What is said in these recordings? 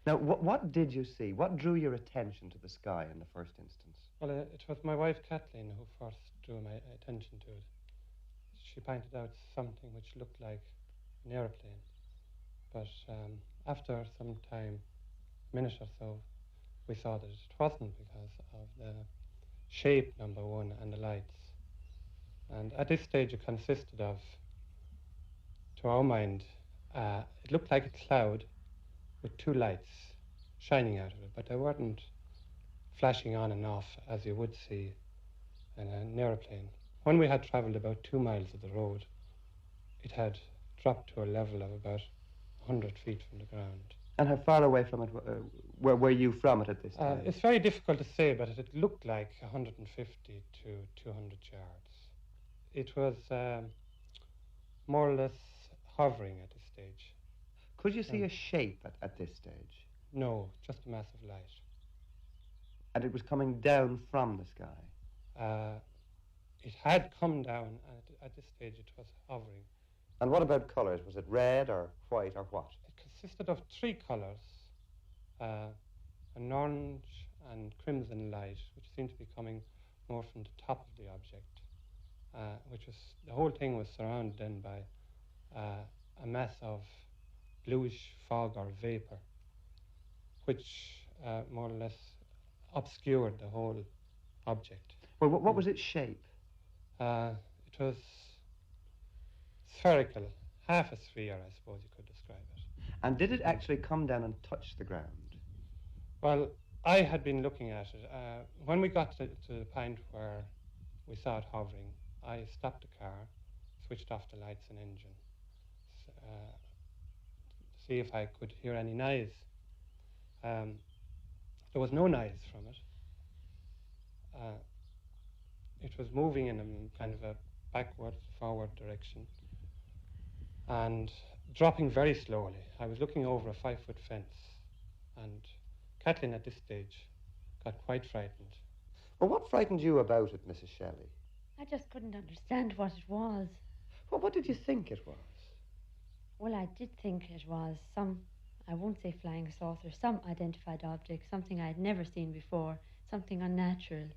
Now, what did you see? What drew your attention to the sky in the first instance? Well, it was my wife Kathleen who first drew my attention to it. She pointed out something which looked like an aeroplane, but after some time, minute or so, we saw that it wasn't because of the shape, number one, and the lights. And at this stage, it consisted of, to our mind, it looked like a cloud with two lights shining out of it, but they weren't flashing on and off as you would see in an aeroplane. When we had travelled about 2 miles of the road, it had dropped to a level of about 100 feet from the ground. And how far away from it were you from it at this time? It's very difficult to say, but it looked like 150 to 200 yards. It was more or less hovering at this stage. Could you see a shape at this stage? No, just a mass of light. And it was coming down from the sky? It had come down, and at this stage it was hovering. And what about colours? Was it red or white or what? It consisted of 3 colours, an orange and crimson light, which seemed to be coming more from the top of the object, the whole thing was surrounded then by a mass of bluish fog or vapour, which more or less obscured the whole object. Well, what was its shape? It was spherical, half a sphere, I suppose you could describe it. And did it actually come down and touch the ground? Well, I had been looking at it. When we got to the point where we saw it hovering, I stopped the car, switched off the lights and engine, to see if I could hear any noise. There was no noise from it. It was moving in a kind of a backward, forward direction and dropping very slowly. I was looking over a 5-foot fence, and Kathleen at this stage got quite frightened. Well, what frightened you about it, Mrs. Shelley? I just couldn't understand what it was. Well, what did you think it was? Well, I did think it was some, I won't say flying saucer, some identified object, something I'd never seen before, something unnatural,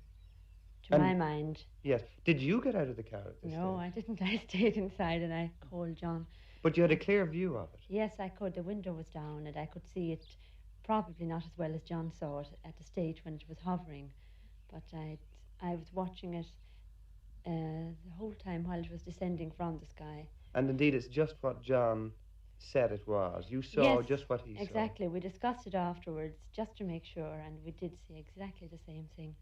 to my mind. Yes. Did you get out of the car at this No, stage? I didn't. I stayed inside and I called John. But you had a clear view of it? Yes, I could. The window was down and I could see it, probably not as well as John saw it at the stage when it was hovering. But I was watching it the whole time while it was descending from the sky. And indeed, it's just what John said it was. You saw just what he saw. Exactly. We discussed it afterwards just to make sure, and we did see exactly the same thing.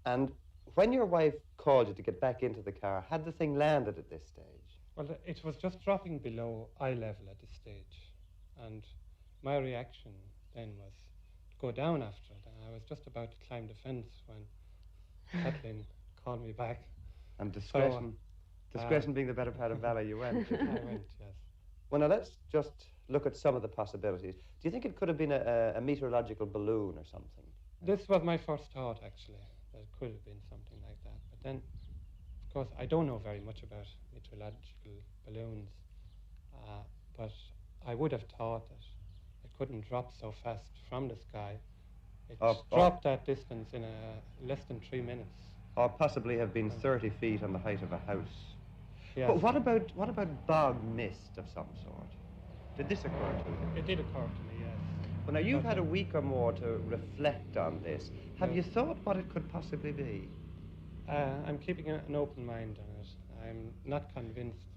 And when your wife called you to get back into the car, had the thing landed at this stage? Well, it was just dropping below eye level at this stage, and my reaction then was to go down after it. And I was just about to climb the fence when Kathleen called me back. And discretion being the better part of valor, you went. I went, yes. Well, now let's just look at some of the possibilities. Do you think it could have been a meteorological balloon or something? This was my first thought, actually, that it could have been something like that. But then, of course, I don't know very much about meteorological balloons, but I would have thought that it couldn't drop so fast from the sky. It dropped that distance in less than 3 minutes. Or possibly have been 30 feet on the height of a house. Yes. But what about bog mist of some sort? Did this occur to you? It did occur to me, yes. Well, now, you've had a week or more to reflect on this. Have you thought what it could possibly be? I'm keeping an open mind on it. I'm not convinced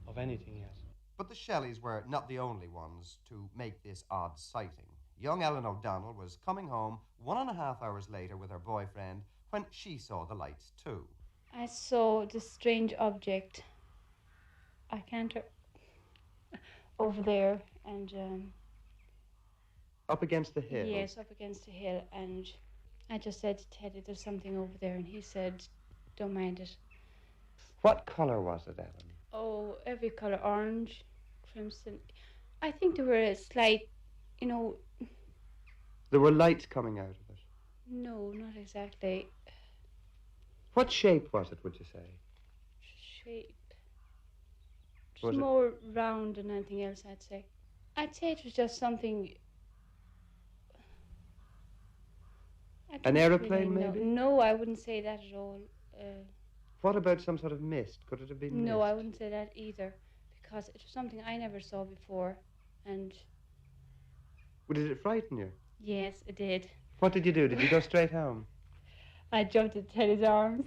of anything yet. But the Shelleys were not the only ones to make this odd sighting. Young Ellen O'Donnell was coming home 1.5 hours later with her boyfriend when she saw the lights too. I saw this strange object. I can't... over there, and... Up against the hill? Yes, up against the hill, and I just said to Teddy, there's something over there, and he said, don't mind it. What colour was it, Ellen? Oh, every colour, orange, crimson. I think there were a slight, There were lights coming out of it? No, not exactly. What shape was it, would you say? Shape. It Was was it- more round than anything else, I'd say. I'd say it was just something I An don't aeroplane, really know. maybe? No, I wouldn't say that at all. What about some sort of mist? Could it have been No, mist? I wouldn't say that either, because it was something I never saw before, and Well, did it frighten you? yes, it did. What did you do? Did you go straight home? I jumped into Teddy's arms.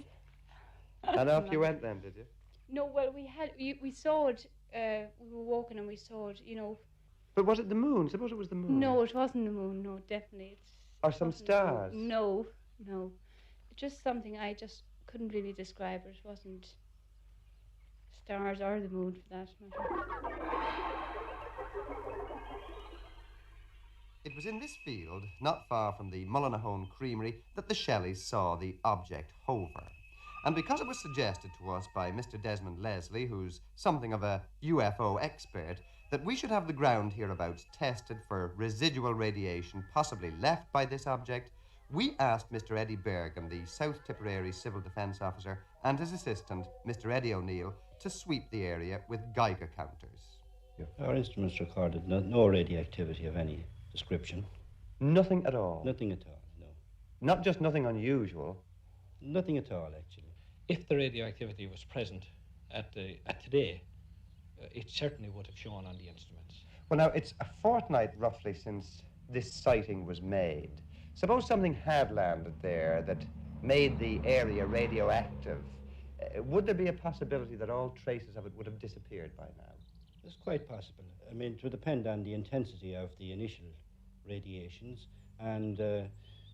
And off you went then, did you? No, well, we saw it. We were walking and we saw it. But was it the moon? Suppose it was the moon. No, it wasn't the moon. No, definitely. Or some wasn't the moon. stars. No, no. Just something I just couldn't really describe it. It wasn't stars or the moon for that matter. It was in this field, not far from the Mullinahone creamery, that the Shelleys saw the object hover. And because it was suggested to us by Mr. Desmond Leslie, who's something of a UFO expert, that we should have the ground hereabouts tested for residual radiation possibly left by this object, we asked Mr. Eddie Bergen, the South Tipperary Civil Defence Officer, and his assistant, Mr. Eddie O'Neill, to sweep the area with Geiger counters. Our instruments recorded no radioactivity of any description. Nothing at all? Nothing at all, no. Not just nothing unusual? Nothing at all, actually. If the radioactivity was present at today, it certainly would have shown on the instruments. Well, now, it's a fortnight roughly since this sighting was made. Suppose something had landed there that made the area radioactive. Would there be a possibility that all traces of it would have disappeared by now? It's quite possible. I mean, it would depend on the intensity of the initial radiations, and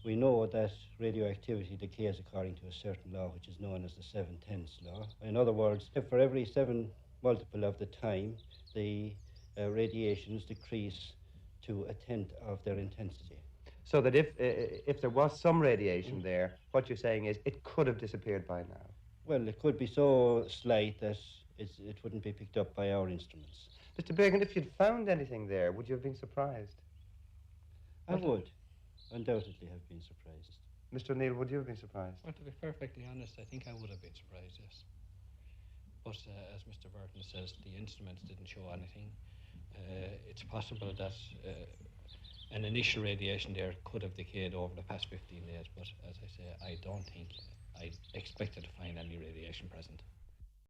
we know that radioactivity decays according to a certain law, which is known as the 7/10ths law. In other words, if for every 7 multiple of the time, the radiations decrease to 1/10 of their intensity. So that if there was some radiation there, what you're saying is it could have disappeared by now. Well, it could be so slight that it wouldn't be picked up by our instruments. Mr. Bergen, if you'd found anything there, would you have been surprised? I would undoubtedly have been surprised. Mr. O'Neill, would you have been surprised? Well, to be perfectly honest, I think I would have been surprised, yes. But as Mr. Burton says, the instruments didn't show anything. It's possible that an initial radiation there could have decayed over the past 15 days, but as I say, I don't think I expected to find any radiation present.